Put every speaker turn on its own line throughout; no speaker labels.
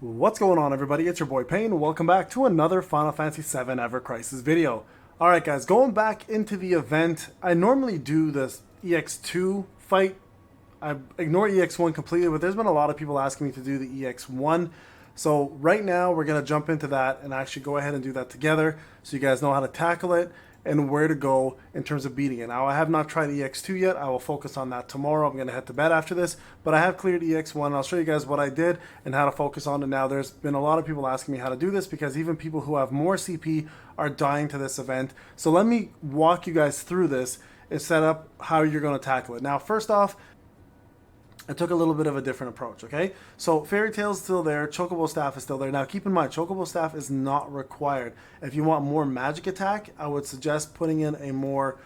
What's going on, everybody? It's your boy Payne. Welcome back to another Final Fantasy VII Evercrisis video. Alright guys, going back into the event, I normally do this EX2 fight. I ignore EX1 completely, but there's been a lot of people asking me to do the EX1. So right now we're going to jump into that and actually go ahead and do that together so you guys know how to tackle it and where to go in terms of beating it. Now, I have not tried EX2 yet. I will focus on that tomorrow. I'm going to head to bed after this, but I have cleared EX1. I'll show you guys what I did and how to focus on it now. There's been a lot of people asking me how to do this because even people who have more CP are dying to this event. So let me walk you guys through this and set up how you're going to tackle it. Now, first off, I took a little bit of a different approach, okay? So Fairy Tail's still there, Chocobo Staff is still there. Now keep in mind, Chocobo Staff is not required. If you want more magic attack, I would suggest putting in a more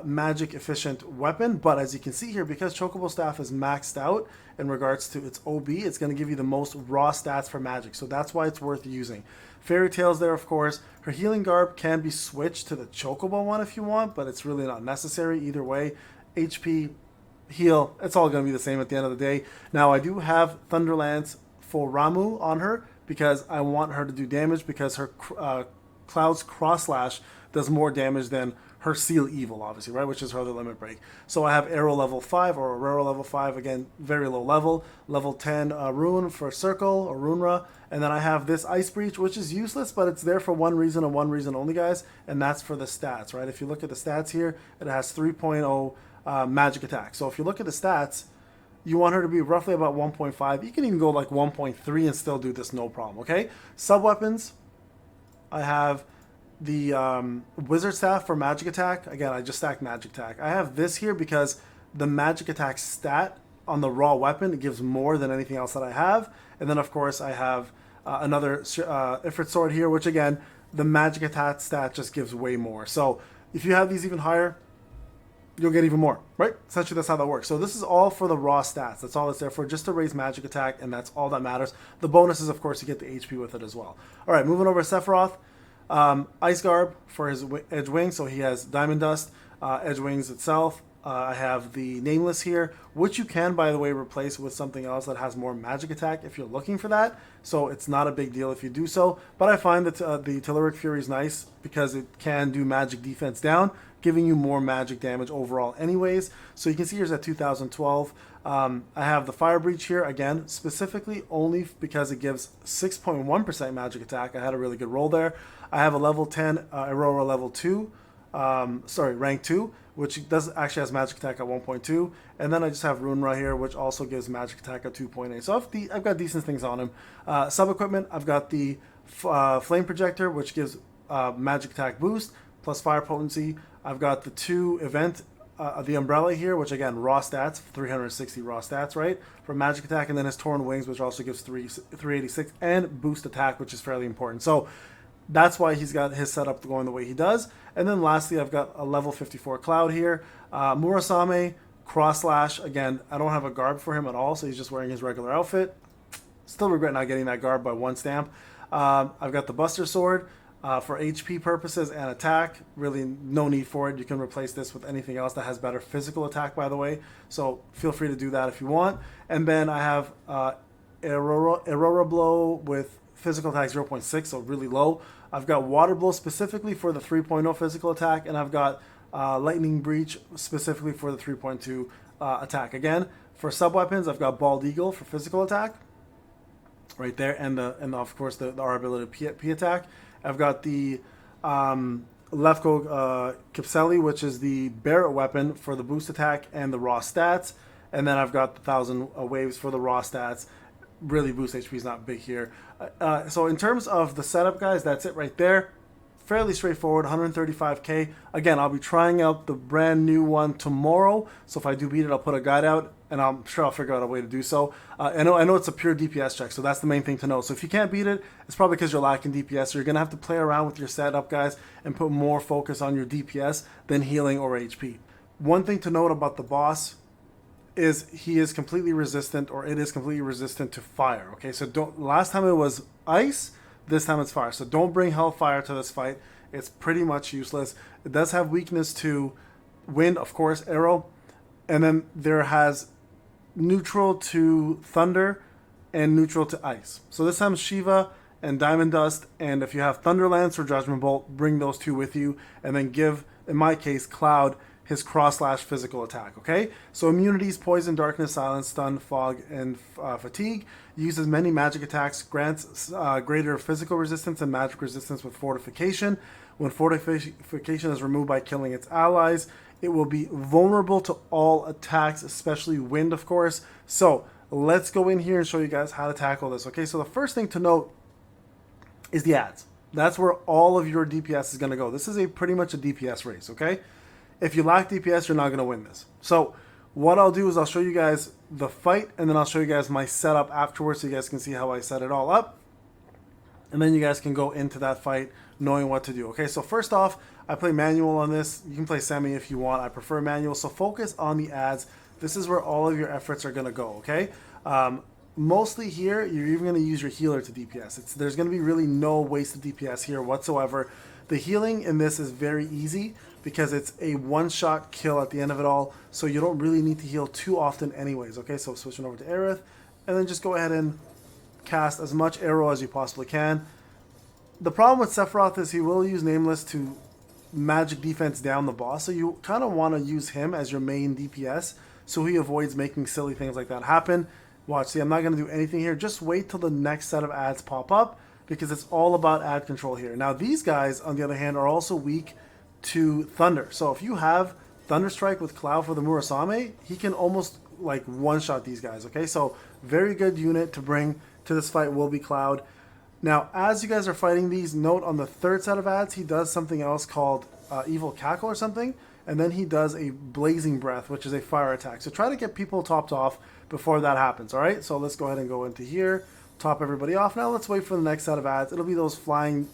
magic efficient weapon. But as you can see here, because Chocobo Staff is maxed out in regards to its OB, it's going to give you the most raw stats for magic. So that's why it's worth using. Fairy Tail's there, of course. Her healing garb can be switched to the Chocobo one if you want, but it's really not necessary either way. HP, heal, it's all going to be the same at the end of the day. Now I do have Thunderlance for Ramuh on her because I want her to do damage because her Cloud's Cross Slash does more damage than her Seal Evil, obviously, right, which is her other limit break. So I have Arrow level 5 or Aurora level 5, again, very low level. Level 10 Rune for Circle or Runera. And then I have this Ice Breach, which is useless, but it's there for one reason and one reason only, guys, and that's for the stats, right? If you look at the stats here, it has 3.0 magic attack. So if you look at the stats, you want her to be roughly about 1.5. You can even go like 1.3 and still do this no problem, okay? Sub-weapons, I have the Wizard Staff for magic attack. Again, I just stacked magic attack. I have this here because the magic attack stat on the raw weapon, it gives more than anything else that I have. And then, of course, I have another Ifrit Sword here, which, again, the magic attack stat just gives way more. So if you have these even higher, you'll get even more, right? Essentially, that's how that works. So this is all for the raw stats. That's all it's there for, just to raise magic attack, and that's all that matters. The bonus is, of course, you get the HP with it as well. All right, moving over to Sephiroth. Ice Garb for his Edge Wing, so he has Diamond Dust, Edge Wings itself. I have the Nameless here, which you can, by the way, replace with something else that has more magic attack if you're looking for that. So it's not a big deal if you do so. But I find that the Telluric Fury is nice because it can do magic defense down, giving you more magic damage overall anyways. So you can see here's at 2012. I have the Fire Breach here, again, specifically only because it gives 6.1% magic attack. I had a really good roll there. I have a level 10 Aurora level 2, rank 2, which does actually has magic attack at 1.2. And then I just have Runera here, which also gives magic attack at 2.8. So I've got decent things on him. Sub-equipment, I've got the Flame Projector, which gives magic attack boost, plus fire potency. I've got the 2 event, the Umbrella here, which again, raw stats, 360 raw stats, right? For magic attack, and then his Torn Wings, which also gives 386, and boost attack, which is fairly important. So that's why he's got his setup going the way he does. And then lastly, I've got a level 54 Cloud here. Murasame, Cross Slash. Again, I don't have a garb for him at all, so he's just wearing his regular outfit. Still regret not getting that garb by 1 stamp. I've got the Buster Sword for HP purposes and attack. Really no need for it. You can replace this with anything else that has better physical attack, by the way. So feel free to do that if you want. And then I have Aurora Blow with physical attack 0.6, so really low. I've got Water Blow specifically for the 3.0 physical attack, and I've got Lightning Breach specifically for the 3.2 attack. Again, for sub-weapons, I've got Bald Eagle for physical attack, right there, and of course our ability P attack. I've got the Lefko Kipseli, which is the Barret weapon for the boost attack and the raw stats, and then I've got the 1,000 waves for the raw stats. Really, boost HP is not big here. So in terms of the setup, guys, that's it right there. Fairly straightforward, 135k. Again, I'll be trying out the brand new one tomorrow. So if I do beat it, I'll put a guide out, and I'm sure I'll figure out a way to do so. I know it's a pure DPS check, so that's the main thing to know. So if you can't beat it, it's probably because you're lacking DPS. So you're going to have to play around with your setup, guys, and put more focus on your DPS than healing or HP. One thing to note about the boss is he is completely resistant, or it is completely resistant to fire. Okay, so last time it was ice, this time it's fire. So don't bring Hellfire to this fight. It's pretty much useless. It does have weakness to wind, of course, arrow, and then there has neutral to thunder, and neutral to ice. So this time Shiva and Diamond Dust, and if you have Thunder Lance or Judgment Bolt, bring those two with you, and then give, in my case, Cloud his cross-slash physical attack, okay? So immunities, Poison, Darkness, Silence, Stun, Fog, and Fatigue. Uses many magic attacks, grants greater physical resistance and magic resistance with Fortification. When Fortification is removed by killing its allies, it will be vulnerable to all attacks, especially wind, of course. So let's go in here and show you guys how to tackle this, okay? So the first thing to note is the ads. That's where all of your DPS is going to go. This is pretty much a DPS race, okay? If you lack DPS, you're not going to win this. So what I'll do is I'll show you guys the fight, and then I'll show you guys my setup afterwards so you guys can see how I set it all up. And then you guys can go into that fight knowing what to do. Okay, so first off, I play manual on this. You can play semi if you want. I prefer manual. So focus on the ads. This is where all of your efforts are going to go, okay? Mostly here, you're even going to use your healer to DPS. There's going to be really no wasted DPS here whatsoever. The healing in this is very easy because it's a one-shot kill at the end of it all, so you don't really need to heal too often anyways, okay? So switching over to Aerith, and then just go ahead and cast as much arrow as you possibly can. The problem with Sephiroth is he will use Nameless to magic defense down the boss, so you kind of want to use him as your main DPS so he avoids making silly things like that happen. Watch, see, I'm not going to do anything here. Just wait till the next set of ads pop up because it's all about ad control here. Now, these guys, on the other hand, are also weak to Thunder. So if you have Thunder Strike with Cloud for the Murasame, he can almost like one-shot these guys, okay? So very good unit to bring to this fight will be Cloud. Now, as you guys are fighting these, note on the third set of ads, he does something else called Evil Cackle or something, and then he does a Blazing Breath, which is a fire attack. So try to get people topped off before that happens, all right? So let's go ahead and go into here, top everybody off. Now let's wait for the next set of ads. It'll be those flying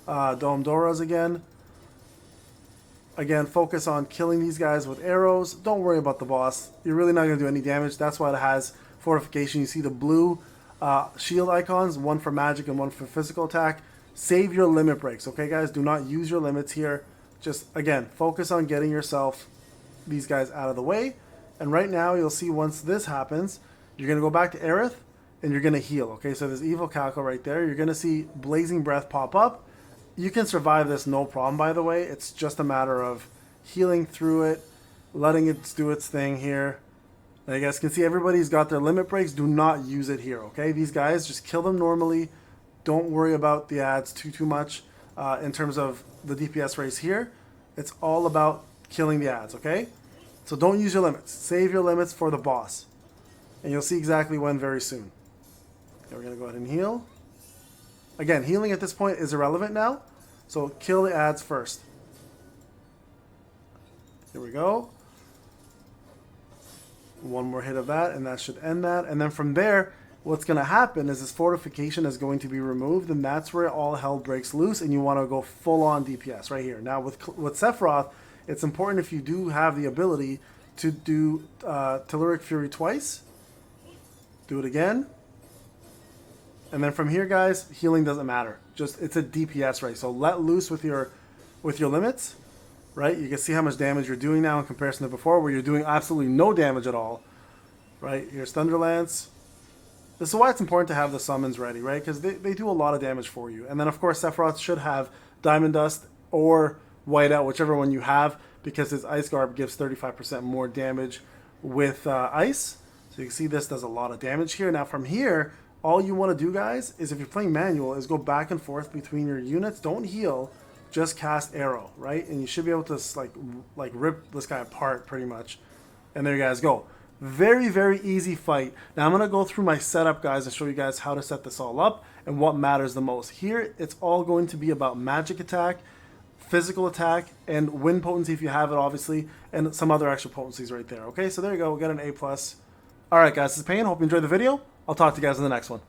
Dome Doras again. Again, focus on killing these guys with arrows. Don't worry about the boss. You're really not going to do any damage. That's why it has Fortification. You see the blue shield icons, one for magic and one for physical attack. Save your limit breaks, okay, guys? Do not use your limits here. Just, again, focus on getting yourself these guys out of the way. And right now, you'll see once this happens, you're going to go back to Aerith, and you're going to heal, okay? So there's Evil Cackle right there. You're going to see Blazing Breath pop up. You can survive this no problem, by the way. It's just a matter of healing through it, letting it do its thing here. And you guys can see everybody's got their limit breaks. Do not use it here, okay? These guys, just kill them normally. Don't worry about the ads too much in terms of the DPS race here. It's all about killing the ads, okay? So don't use your limits. Save your limits for the boss. And you'll see exactly when very soon. Okay, we're going to go ahead and heal. Again, healing at this point is irrelevant now, so kill the ads first. Here we go. One more hit of that, and that should end that. And then from there, what's going to happen is this Fortification is going to be removed, and that's where all hell breaks loose, and you want to go full-on DPS right here. Now, with Sephiroth, it's important if you do have the ability to do Telluric Fury twice. Do it again. And then from here, guys, healing doesn't matter. Just it's a DPS race. So let loose with your limits, right? You can see how much damage you're doing now in comparison to before, where you're doing absolutely no damage at all, right? Here's Thunder Lance. This is why it's important to have the summons ready, right? Because they do a lot of damage for you. And then, of course, Sephiroth should have Diamond Dust or Whiteout, whichever one you have, because his Ice Garb gives 35% more damage with Ice. So you can see this does a lot of damage here. Now, from here, all you want to do, guys, is if you're playing manual, is go back and forth between your units. Don't heal, just cast arrow, right? And you should be able to like rip this guy apart pretty much. And there you guys go. Very, very easy fight. Now I'm going to go through my setup, guys, and show you guys how to set this all up and what matters the most. Here, it's all going to be about magic attack, physical attack, and wind potency if you have it, obviously, and some other extra potencies right there. Okay, so there you go. We'll get an A+. All right, guys, this is Payne. Hope you enjoyed the video. I'll talk to you guys in the next one.